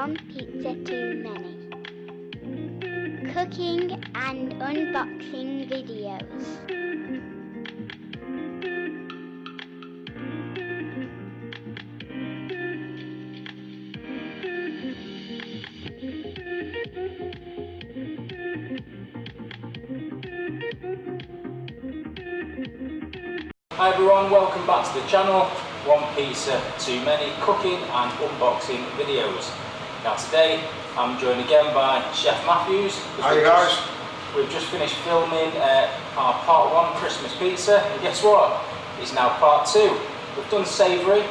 One Pizza Too Many. Cooking and unboxing videos. Hi everyone, welcome back to the channel. One Pizza Too Many cooking and unboxing videos. Now today I'm joined again by Chef Matthews. Hi guys. We've just finished filming our part 1 Christmas pizza, and guess what? It's now part 2. We've done savoury.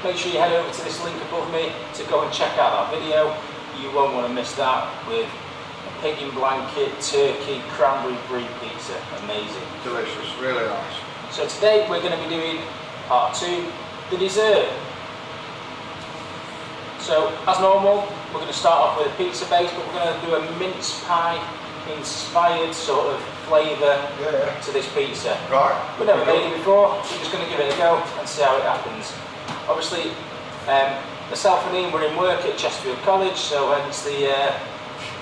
Make sure you head over to this link above me to go and check out that video. You won't want to miss that, with a pig in blanket, turkey, cranberry brie pizza. Amazing. Delicious, really nice. So today we're going to be doing part 2, the dessert. So as normal, we're going to start off with a pizza base, but we're going to do a mince pie inspired sort of flavour to this pizza. Right. We've never made it before, so we're just going to give it a go and see how it happens. Obviously, myself and Ian were in work at Chesterfield College, so hence the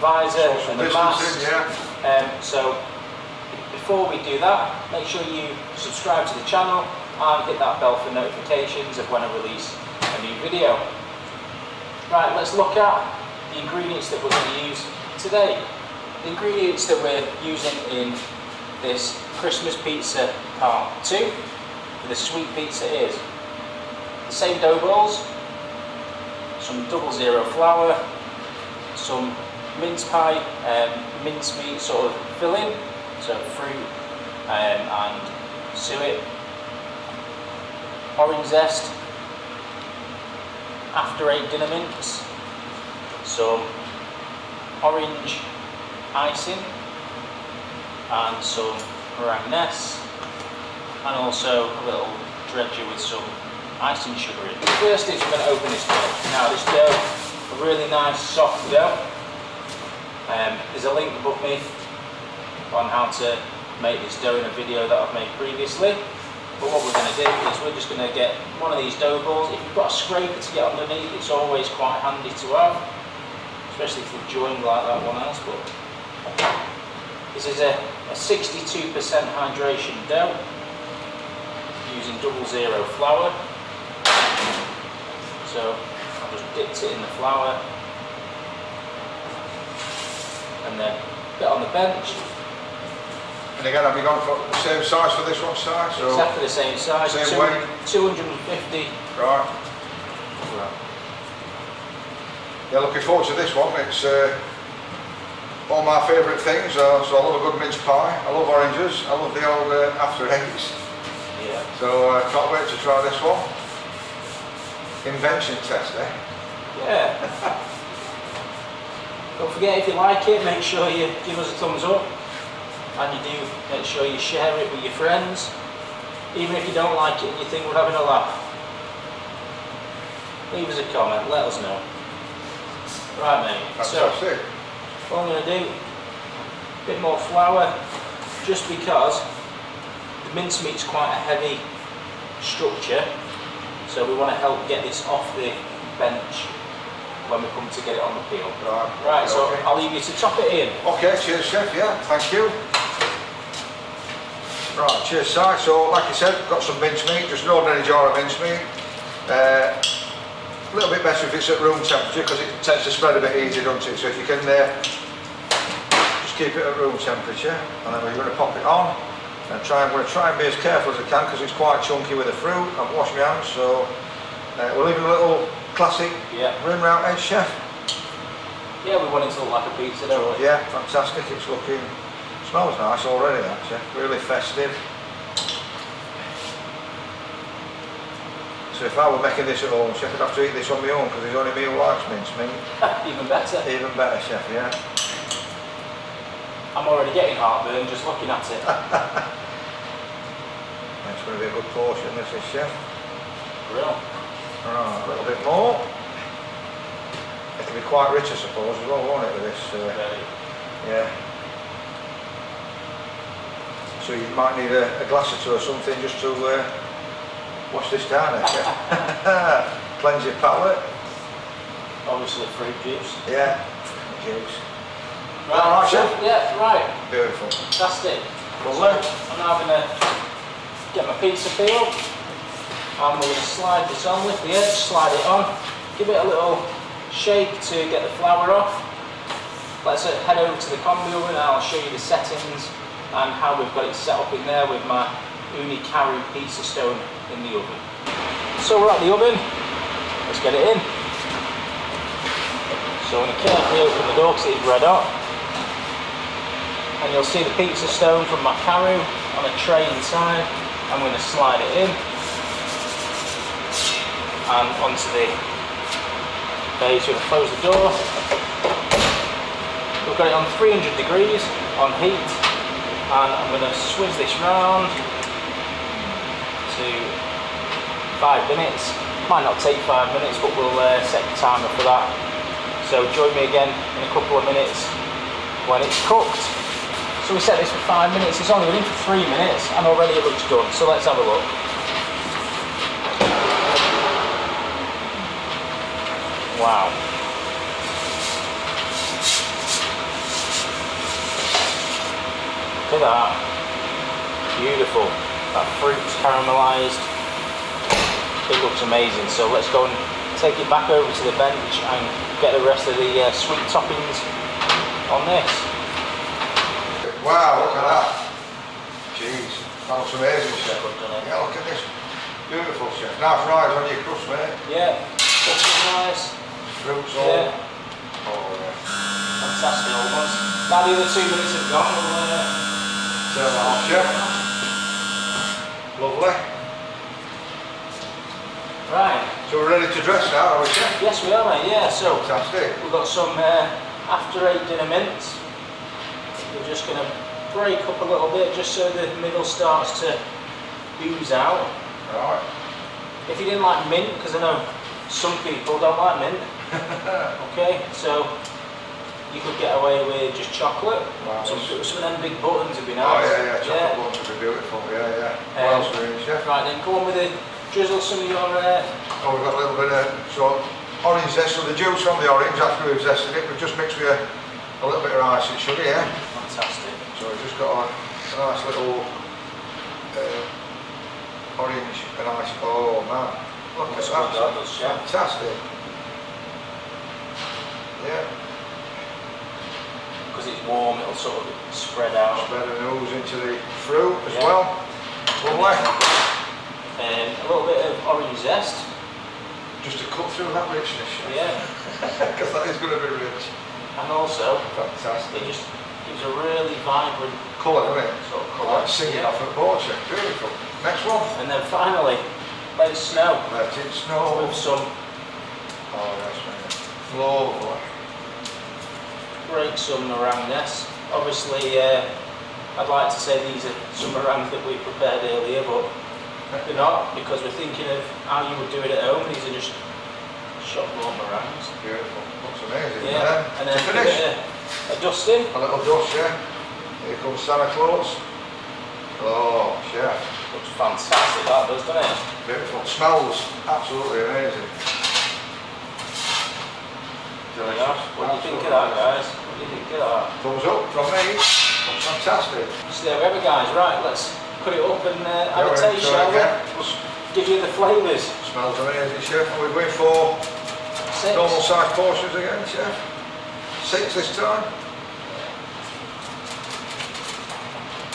visor and the mask. So before we do that, make sure you subscribe to the channel and hit that bell for notifications of when I release a new video. Right, let's look at the ingredients that we're going to use today. The ingredients that we're using in this Christmas pizza part 2 for the sweet pizza is the same dough balls, some 00 flour, some mince pie, mince meat sort of filling, so fruit and suet, orange zest, after 8 dinner mince, some orange icing and some Meringue Nest, and also a little dredger with some icing sugar in. The first is we're going to open this dough. Now this dough, a really nice soft dough. There's a link above me on how to make this dough in a video that I've made previously. But what we're going to do is we're just going to get one of these dough balls. If you've got a scraper to get underneath, it's always quite handy to have, especially if you're joined like that one has. But this is a 62% hydration dough using 00 flour. So I just dipped it in the flour and then get on the bench. And again, have you gone for the same size for this one size? So exactly the same size. Same weight? 250. Right. Yeah, looking forward to this one. It's all my favourite things. So I love a good mince pie. I love oranges. I love the old after 8s. Yeah. So can't wait to try this one. Invention test, eh? Yeah. Don't forget, if you like it, make sure you give us a thumbs up. And you do, make sure you share it with your friends. Even if you don't like it and you think we're having a laugh. Leave us a comment, let us know. Right mate, Fantastic. So what I'm going to do, a bit more flour, just because the mincemeat's quite a heavy structure. So we want to help get this off the bench when we come to get it on the peel. Right, so okay. I'll leave you to chop it in. Okay, cheers chef, yeah, thank you. Right, cheers Si. So like I said, got some mincemeat, just an ordinary jar of mincemeat. A little bit better if it's at room temperature because it tends to spread a bit easier, doesn't it? So if you can just keep it at room temperature, and then we're going to pop it on. And I'm going to try and be as careful as I can because it's quite chunky with the fruit. I've washed my hands, so we're leaving a little classic rim round edge, chef. Yeah, we want it to look like a pizza, don't we? Yeah, fantastic. It's looking, smells nice already, that chef. Really festive. So if I were making this at home, chef, I'd have to eat this on my own because it's only me who likes mincemeat. Even better. Even better, chef. Yeah. I'm already getting heartburn just looking at it. It's going to be a good portion, this is, chef. Real. Right, a little bit more. It'll be quite rich, I suppose, as well, won't it, with this? Yeah. So you might need a glass or two or something just to wash this down, chef. Cleanse your palate. obviously fruit juice. Yeah, juice. Right, Alright, so, chef? yeah, right. Beautiful. Fantastic. Lovely. So I'm now going to get my pizza peeled. And we're going to slide this on, lift the edge, slide it on, give it a little shake to get the flour off. Let's head over to the combi oven and I'll show you the settings and how we've got it set up in there with my Uuni Karu pizza stone in the oven. So we're at the oven, let's get it in. So I'm going to carefully open the door because it's red hot. And you'll see the pizza stone from my Karu on a tray inside. I'm going to slide it in and onto the base. We're going to close the door. We've got it on 300 degrees on heat, and I'm going to swizz this round to 5 minutes. Might not take 5 minutes, but we'll set the timer for that. So join me again in a couple of minutes when it's cooked. So we set this for 5 minutes. It's only been in for 3 minutes, and already it looks done. So let's have a look. Wow. Look at that. Beautiful. That fruit's caramelised. It looks amazing. So let's go and take it back over to the bench and get the rest of the sweet toppings on this. Wow, look at that. Jeez, that looks amazing, chef. Yeah, look at this. Beautiful, chef. Nice rise on your crust, mate. Yeah, looks nice. Fruits all. Yeah. Oh, yeah. Fantastic almost. Now the other 2 minutes have gone. We'll turn that off, chef. Lovely. Right. So we're ready to dress now, are we, chef? Yes, we are, mate. Yeah. So Fantastic. we've got some after 8 dinner mince. We're just going to break up a little bit just so the middle starts to ooze out. Right. If you didn't like mint, because I know some people don't like mint, okay, so you could get away with just chocolate. Wow. Some of them big buttons would be nice. Oh yeah, yeah, chocolate buns would be beautiful, yeah. What else are we doing, chef? Right, then go on with the drizzle some of your... Oh, we've got a little bit of orange zest, so the juice from the orange after we've zested it, we've just mixed with a little bit of icing sugar, yeah? Fantastic. So we've just got a nice little orange and ice. Oh man, look at that, fantastic. Yeah. Because it's warm, it'll sort of spread out. Spread and ooze into the fruit as well. Lovely. A little bit of orange zest. Just to cut through that richness. Yeah. Because that is going to be rich. And also, fantastic. It just gives a really vibrant colour, doesn't it? Sort of colour. Like singing off at board, chef. Beautiful. Next one. And then finally, let it snow. Let it snow. With some. Oh, that's right. Lovely. Break some meringue nest. Obviously, I'd like to say these are some meringues that we prepared earlier, but they're not, because we're thinking of how you would do it at home. These are just shop bought meringues. Beautiful. Looks amazing. Yeah. And then to finish, a dusting. a little dust, yeah. Here comes Santa Claus. Oh, chef. Looks fantastic, that does, doesn't it? Beautiful. Smells absolutely amazing. Delicious. What do you think of that, guys? What do you think of that? Thumbs up from me. Looks fantastic. So there we have it, guys. Right, let's cut it up and have a taste, shall we? Give you the flavours. Smells amazing, chef. We're going for 6. normal size portions again, chef. 6 this time.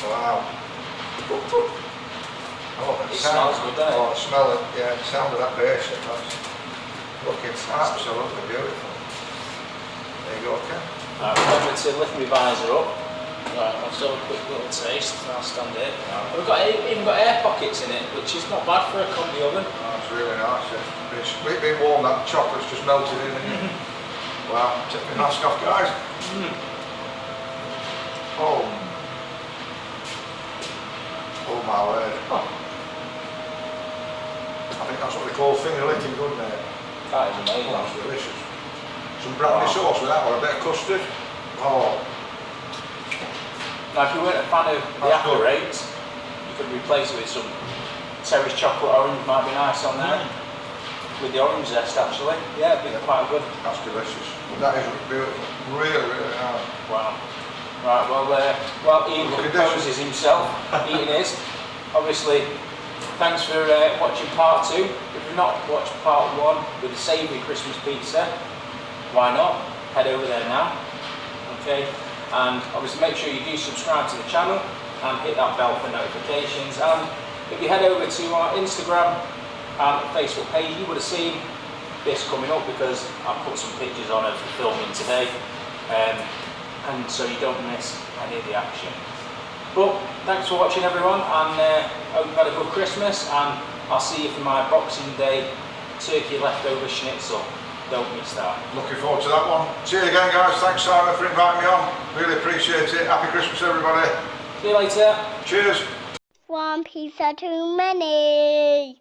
Wow. Oh, It smells good, doesn't it? Oh, smell it. Yeah, the sound of that bass. That's looking absolutely beautiful. There you go, Ken. Right, remember to lift my visor up. Right, let's have a quick little taste. I'll stand it. We've got even got air pockets in it, which is not bad for a combi oven. Oh, it's really nice. It's been warm, that chocolate's just melted in. And wow, take my mask off, guys. Oh. Oh my word. Oh. I think that's what they call finger licking good, mate. That is amazing. Oh, that's delicious. Some brandy sauce with that, or a bit of custard. Oh. Now, if you weren't a fan of the That's after good. eights, you could replace it with some Terry's chocolate orange, might be nice on there. with the orange zest actually. Yeah, it'd be quite good. That's delicious. That is beautiful. Really, really nice. Wow. Right, well Ian composes himself eating his. Obviously, thanks for watching part 2. If you've not watched part 1 with the savoury Christmas pizza, why not? Head over there now. Okay, and obviously make sure you do subscribe to the channel and hit that bell for notifications. And if you head over to our Instagram and Facebook page, you would have seen this coming up because I put some pictures on of the filming today. And so you don't miss any of the action. But thanks for watching everyone, and hope you've had a good Christmas, and I'll see you for my Boxing Day turkey leftover schnitzel. Don't miss that. Looking forward to that one. See you again, guys. Thanks, Simon, for inviting me on. Really appreciate it. Happy Christmas, everybody. See you later. Cheers. One pizza too many.